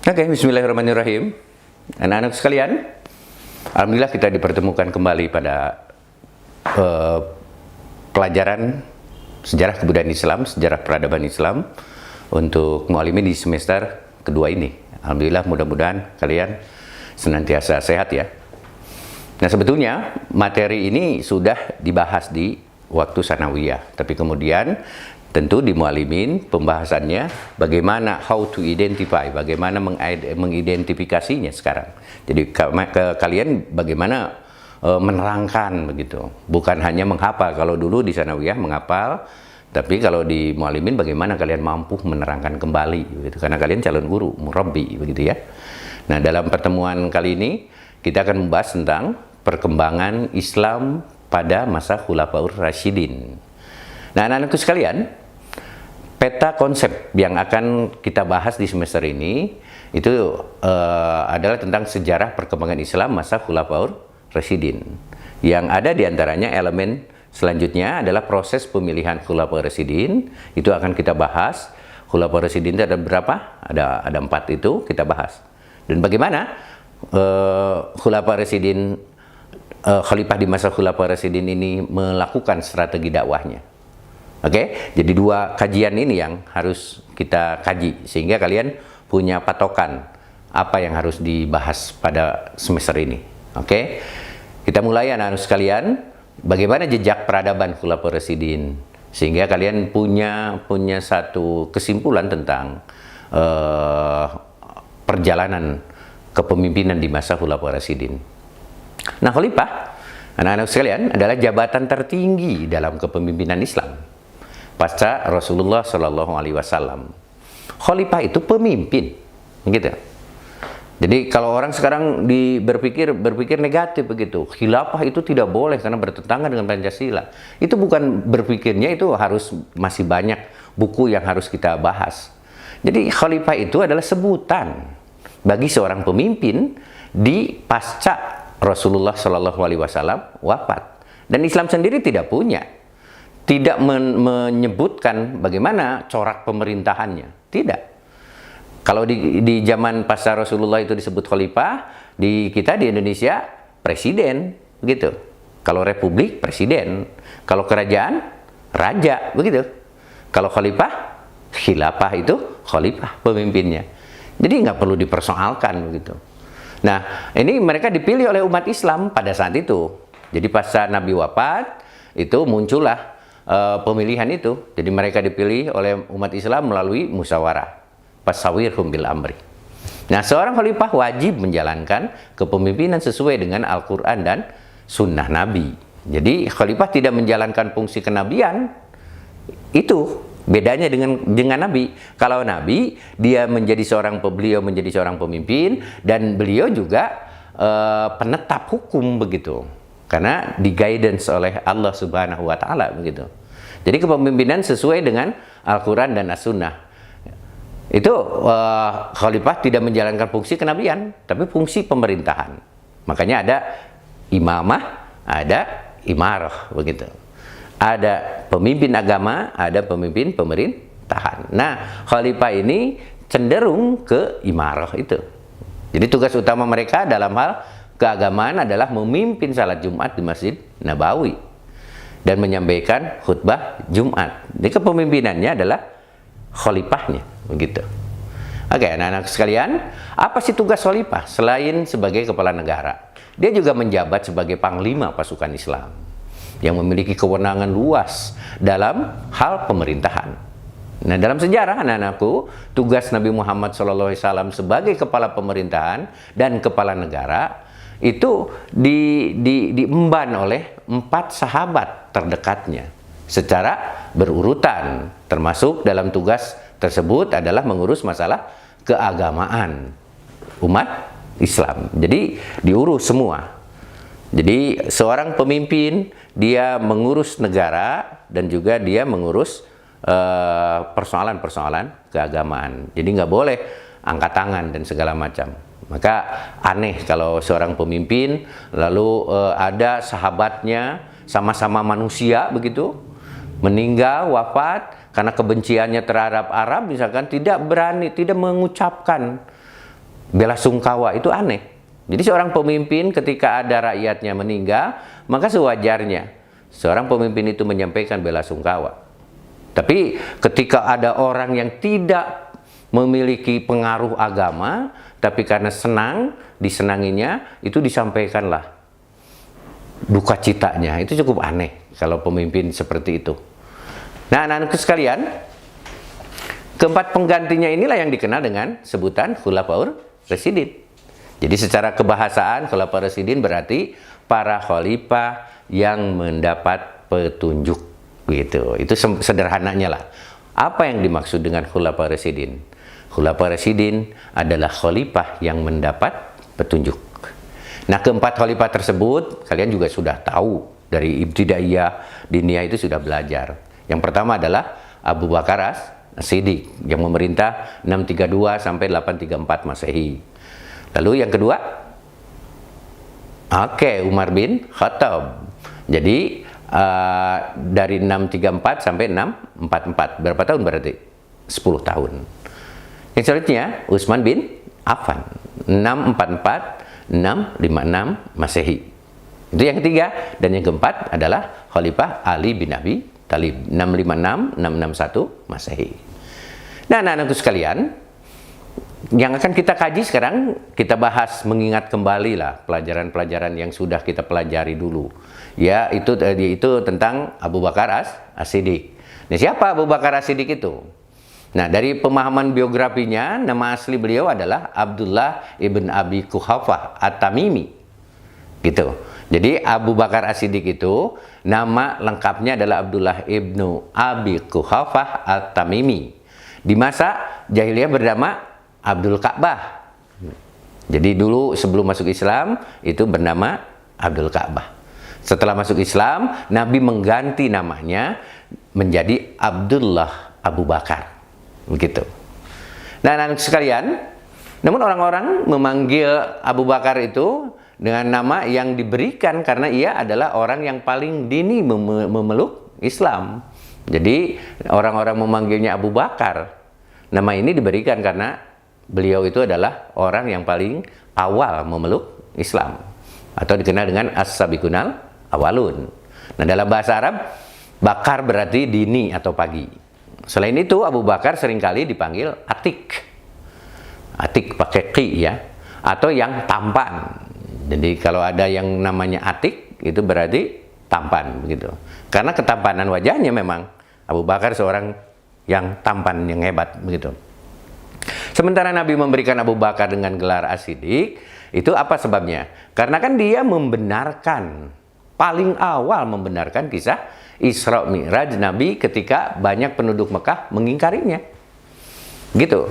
Oke, bismillahirrahmanirrahim. Anak-anak sekalian, alhamdulillah kita dipertemukan kembali pada pelajaran sejarah kebudayaan Islam, sejarah peradaban Islam untuk muallimin di semester kedua ini. Alhamdulillah, mudah-mudahan kalian senantiasa sehat ya. Nah, sebetulnya materi ini sudah dibahas di waktu sanawiyah, tapi kemudian tentu di muallimin pembahasannya bagaimana how to identify, bagaimana mengidentifikasinya sekarang. Jadi kalian bagaimana menerangkan begitu, bukan hanya menghafal. Kalau dulu di sanawiyah menghafal, tapi kalau di muallimin bagaimana kalian mampu menerangkan kembali begitu, karena kalian calon guru, murabbi begitu ya. Nah, dalam pertemuan kali ini kita akan membahas tentang perkembangan Islam pada masa Khulafaur Rasyidin. Nah, anak-anakku sekalian, peta konsep yang akan kita bahas di semester ini itu adalah tentang sejarah perkembangan Islam masa Khulafaur Rasyidin. Yang ada diantaranya elemen selanjutnya adalah proses pemilihan Khulafaur Rasyidin. Itu akan kita bahas. Khulafaur Rasyidin itu ada berapa? Ada 4 itu kita bahas. Dan bagaimana Khulafaur Rasyidin, khalifah di masa Khulafaur Rasyidin ini melakukan strategi dakwahnya. Oke, jadi 2 kajian ini yang harus kita kaji sehingga kalian punya patokan apa yang harus dibahas pada semester ini. Oke, kita mulai anak-anak sekalian, bagaimana jejak peradaban Khulafaur Rasyidin sehingga kalian punya satu kesimpulan tentang perjalanan kepemimpinan di masa Khulafaur Rasyidin. Nah, khalifah, anak-anak sekalian, adalah jabatan tertinggi dalam kepemimpinan Islam pasca Rasulullah Shallallahu Alaihi Wasallam. Khalifah itu pemimpin, gitu. Jadi kalau orang sekarang berpikir negatif begitu, khilafah itu tidak boleh karena bertentangan dengan Pancasila. Itu bukan berpikirnya, itu harus masih banyak buku yang harus kita bahas. Jadi khalifah itu adalah sebutan bagi seorang pemimpin di pasca Rasulullah Shallallahu Alaihi Wasallam wafat. Dan Islam sendiri tidak menyebutkan bagaimana corak pemerintahannya. Tidak. Kalau di zaman pasca Rasulullah itu disebut khalifah, kita di Indonesia presiden, begitu. Kalau republik presiden, kalau kerajaan raja, begitu. Kalau khalifah, khilafah itu khalifah pemimpinnya. Jadi nggak perlu dipersoalkan begitu. Nah, ini mereka dipilih oleh umat Islam pada saat itu. Jadi pasca Nabi wafat, itu muncullah pemilihan itu. Jadi mereka dipilih oleh umat Islam melalui musyawarah. Fasawirhum bil amri. Nah, seorang khalifah wajib menjalankan kepemimpinan sesuai dengan Al-Quran dan Sunnah Nabi. Jadi khalifah tidak menjalankan fungsi kenabian. Itu bedanya dengan Nabi. Kalau Nabi, beliau menjadi seorang pemimpin dan beliau juga penetap hukum begitu. Karena di guidance oleh Allah Subhanahu wa taala begitu. Jadi kepemimpinan sesuai dengan Al-Quran dan As-Sunnah. Itu khalifah tidak menjalankan fungsi kenabian, tapi fungsi pemerintahan. Makanya ada imamah, ada imarah begitu. Ada pemimpin agama, ada pemimpin pemerintahan. Nah, khalifah ini cenderung ke imarah itu. Jadi tugas utama mereka dalam hal keagamaan adalah memimpin salat Jumat di Masjid Nabawi dan menyampaikan khutbah Jumat. Jadi kepemimpinannya adalah khalifahnya, begitu. Oke, anak-anak sekalian, apa sih tugas khalifah selain sebagai kepala negara? Dia juga menjabat sebagai panglima pasukan Islam yang memiliki kewenangan luas dalam hal pemerintahan. Nah, dalam sejarah anak-anakku, tugas Nabi Muhammad SAW sebagai kepala pemerintahan dan kepala negara itu diemban oleh 4 sahabat terdekatnya secara berurutan, termasuk dalam tugas tersebut adalah mengurus masalah keagamaan umat Islam. Jadi diurus semua. Jadi seorang pemimpin, dia mengurus negara dan juga dia mengurus persoalan-persoalan keagamaan. Jadi nggak boleh angkat tangan dan segala macam. Maka aneh kalau seorang pemimpin lalu ada sahabatnya sama-sama manusia begitu meninggal, wafat karena kebenciannya terhadap Arab misalkan, tidak berani, tidak mengucapkan bela sungkawa itu aneh. Jadi seorang pemimpin ketika ada rakyatnya meninggal, maka sewajarnya seorang pemimpin itu menyampaikan bela sungkawa. Tapi ketika ada orang yang tidak memiliki pengaruh agama, tapi karena senang, disenanginya, itu disampaikanlah duka citanya. Itu cukup aneh kalau pemimpin seperti itu. Nah, anak-anakku sekalian, keempat penggantinya inilah yang dikenal dengan sebutan Khulafaur Rasyidin. Jadi secara kebahasaan Khulafaur Rasyidin berarti para khalifah yang mendapat petunjuk gitu. Itu sederhananya lah. Apa yang dimaksud dengan Khulafaur Rasyidin? Khulafaur Rasyidin adalah khalifah yang mendapat petunjuk. Nah, keempat khalifah tersebut kalian juga sudah tahu dari ibtidaiyah, diniyah itu sudah belajar. Yang pertama adalah Abu Bakar As-Siddiq yang memerintah 632 sampai 834 Masehi. Lalu yang kedua, Umar bin Khattab. Jadi dari 634 sampai 644. Berapa tahun berarti? 10 tahun. Yang selanjutnya, Utsman bin Affan. 644, 656 Masehi. Itu yang ketiga. Dan yang keempat adalah Khalifah Ali bin Abi Thalib. 656, 661 Masehi. Nah, anak-anakku sekalian, yang akan kita kaji sekarang, kita bahas mengingat kembali lah pelajaran-pelajaran yang sudah kita pelajari dulu. Ya, itu tentang Abu Bakar As-Siddiq. Nah, siapa Abu Bakar As-Siddiq itu? Nah, dari pemahaman biografinya, nama asli beliau adalah Abdullah ibn Abi Quhafah At-Tamimi. Gitu. Jadi Abu Bakar As-Siddiq itu nama lengkapnya adalah Abdullah ibnu Abi Quhafah At-Tamimi. Di masa jahiliyah bernama Abdul Ka'bah. Jadi dulu sebelum masuk Islam itu bernama Abdul Ka'bah. Setelah masuk Islam, Nabi mengganti namanya menjadi Abdullah Abu Bakar. Begitu. Nah, anak sekalian, namun orang-orang memanggil Abu Bakar itu dengan nama yang diberikan karena ia adalah orang yang paling dini memeluk Islam. Jadi orang-orang memanggilnya Abu Bakar. Nama ini diberikan karena beliau itu adalah orang yang paling awal memeluk Islam, atau dikenal dengan As-Sabiqunal Awalun. Nah, dalam bahasa Arab, bakar berarti dini atau pagi. Selain itu, Abu Bakar seringkali dipanggil Atik. Atik pakai qi ya, atau yang tampan. Jadi kalau ada yang namanya Atik, itu berarti tampan begitu. Karena ketampanan wajahnya memang Abu Bakar seorang yang tampan, yang hebat begitu. Sementara Nabi memberikan Abu Bakar dengan gelar As-Siddiq, itu apa sebabnya? Karena kan dia membenarkan, paling awal membenarkan kisah Isra Mi'raj Nabi ketika banyak penduduk Mekah mengingkarinya. Gitu.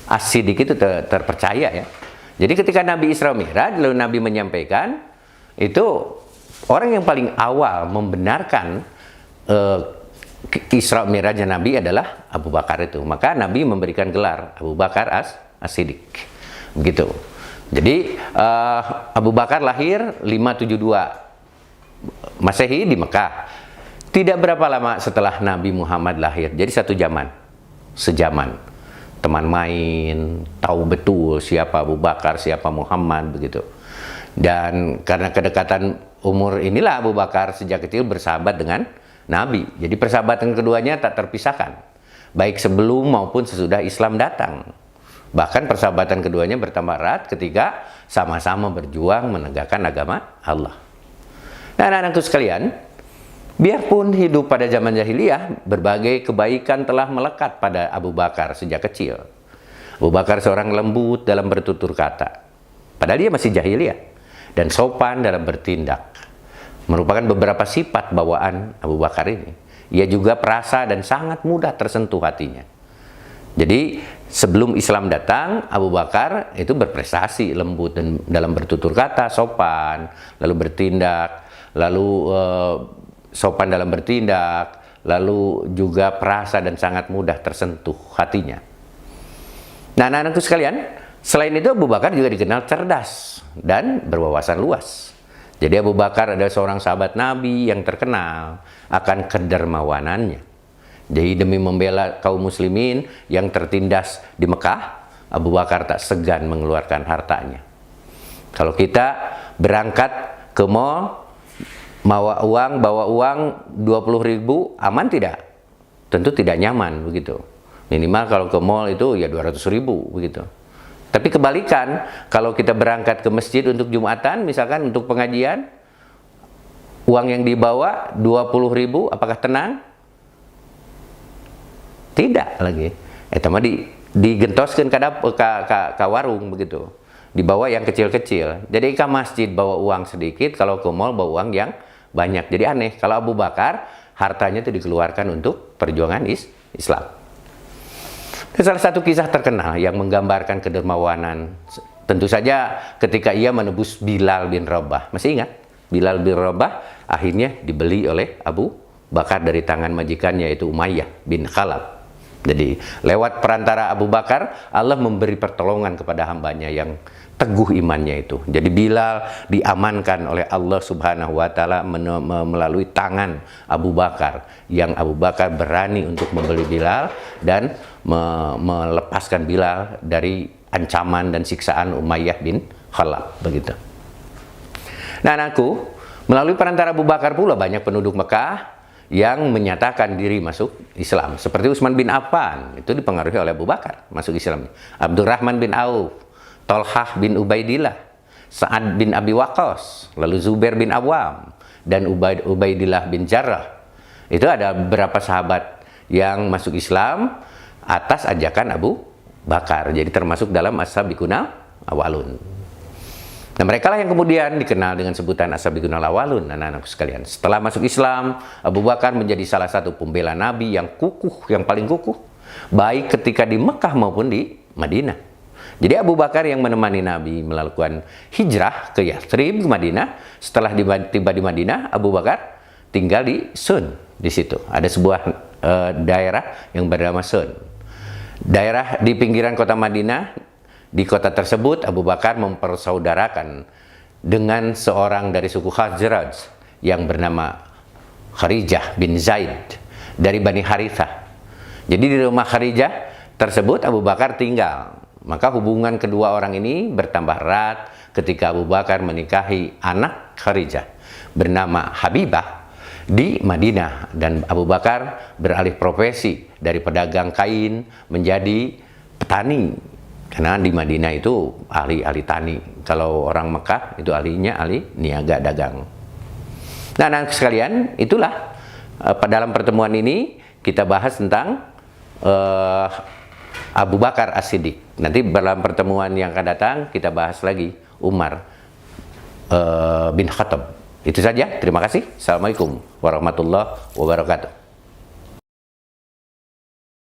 As-Siddiq itu terpercaya ya. Jadi ketika Nabi Isra Mi'raj, lalu Nabi menyampaikan, itu orang yang paling awal membenarkan Isra Mi'raj Nabi adalah Abu Bakar itu. Maka Nabi memberikan gelar Abu Bakar As-Siddiq. Begitu. Jadi Abu Bakar lahir 572 Masehi di Mekah. Tidak berapa lama setelah Nabi Muhammad lahir. Jadi satu zaman. Sejaman. Teman main, tahu betul siapa Abu Bakar, siapa Muhammad begitu. Dan karena kedekatan umur inilah Abu Bakar sejak kecil bersahabat dengan Nabi. Jadi persahabatan keduanya tak terpisahkan, baik sebelum maupun sesudah Islam datang. Bahkan persahabatan keduanya bertambah erat ketika sama-sama berjuang menegakkan agama Allah. Nah, anak-anakku sekalian, biarpun hidup pada zaman jahiliyah, berbagai kebaikan telah melekat pada Abu Bakar sejak kecil. Abu Bakar seorang lembut dalam bertutur kata, padahal dia masih jahiliyah, dan sopan dalam bertindak. Merupakan beberapa sifat bawaan Abu Bakar ini. Ia juga perasa dan sangat mudah tersentuh hatinya. Jadi sebelum Islam datang, Abu Bakar itu berprestasi, lembut dan dalam bertutur kata, sopan, lalu bertindak, lalu sopan dalam bertindak, lalu juga perasa dan sangat mudah tersentuh hatinya. Nah, anak-anakku sekalian, selain itu Abu Bakar juga dikenal cerdas dan berwawasan luas. Jadi Abu Bakar adalah seorang sahabat Nabi yang terkenal akan kedermawanannya. Jadi demi membela kaum muslimin yang tertindas di Mekah, Abu Bakar tak segan mengeluarkan hartanya. Kalau kita berangkat ke mall, bawa uang 20.000, aman tidak? Tentu tidak nyaman begitu. Minimal kalau ke mall itu ya 200.000 begitu. Tapi kebalikan, kalau kita berangkat ke masjid untuk Jumatan, misalkan untuk pengajian, uang yang dibawa 20.000, apakah tenang? Tidak lagi. Mah digentoskan ke warung begitu. Dibawa yang kecil-kecil. Jadi ke masjid bawa uang sedikit, kalau ke mall bawa uang yang banyak. Jadi aneh, kalau Abu Bakar hartanya itu dikeluarkan untuk perjuangan Islam. Salah satu kisah terkenal yang menggambarkan kedermawanan, tentu saja ketika ia menebus Bilal bin Rabah. Masih ingat? Bilal bin Rabah akhirnya dibeli oleh Abu Bakar dari tangan majikannya, yaitu Umayyah bin Khalaf. Jadi lewat perantara Abu Bakar, Allah memberi pertolongan kepada hambanya yang teguh imannya itu. Jadi Bilal diamankan oleh Allah Subhanahu wa Ta'ala melalui tangan Abu Bakar, yang Abu Bakar berani untuk membeli Bilal dan melepaskan Bilal dari ancaman dan siksaan Umayyah bin Khalaf begitu. Nah, anakku, melalui perantara Abu Bakar pula banyak penduduk Mekah yang menyatakan diri masuk Islam. Seperti Utsman bin Affan, itu dipengaruhi oleh Abu Bakar masuk Islam. Abdurrahman bin Auf, Tolhah bin Ubaidillah, Sa'ad bin Abi Waqqas, lalu Zubair bin Awam, dan Ubaidillah bin Jarrah. Itu ada beberapa sahabat yang masuk Islam atas ajakan Abu Bakar. Jadi termasuk dalam as-sabiqunal awalun. Nah, mereka lah yang kemudian dikenal dengan sebutan as-sabiqunal awalun, anak-anakku sekalian. Setelah masuk Islam, Abu Bakar menjadi salah satu pembela Nabi yang kukuh, yang paling kukuh, baik ketika di Mekah maupun di Madinah. Jadi Abu Bakar yang menemani Nabi melakukan hijrah ke Yathrib, ke Madinah. Setelah tiba di Madinah, Abu Bakar tinggal di Sun. Di situ ada sebuah daerah yang bernama Sun. Daerah di pinggiran kota Madinah. Di kota tersebut Abu Bakar mempersaudarakan dengan seorang dari suku Khazraj yang bernama Kharijah bin Zaid dari Bani Harithah. Jadi di rumah Kharijah tersebut Abu Bakar tinggal. Maka hubungan kedua orang ini bertambah erat ketika Abu Bakar menikahi anak Kharijah bernama Habibah di Madinah, dan Abu Bakar beralih profesi dari pedagang kain menjadi petani. Karena di Madinah itu ahli tani. Kalau orang Mekah itu ahlinya ahli niaga dagang. Nah, anak sekalian, itulah dalam pertemuan ini kita bahas tentang Abu Bakar As-Siddiq. Nanti dalam pertemuan yang akan datang kita bahas lagi Umar bin Khattab. Itu saja. Terima kasih. Assalamualaikum warahmatullahi wabarakatuh.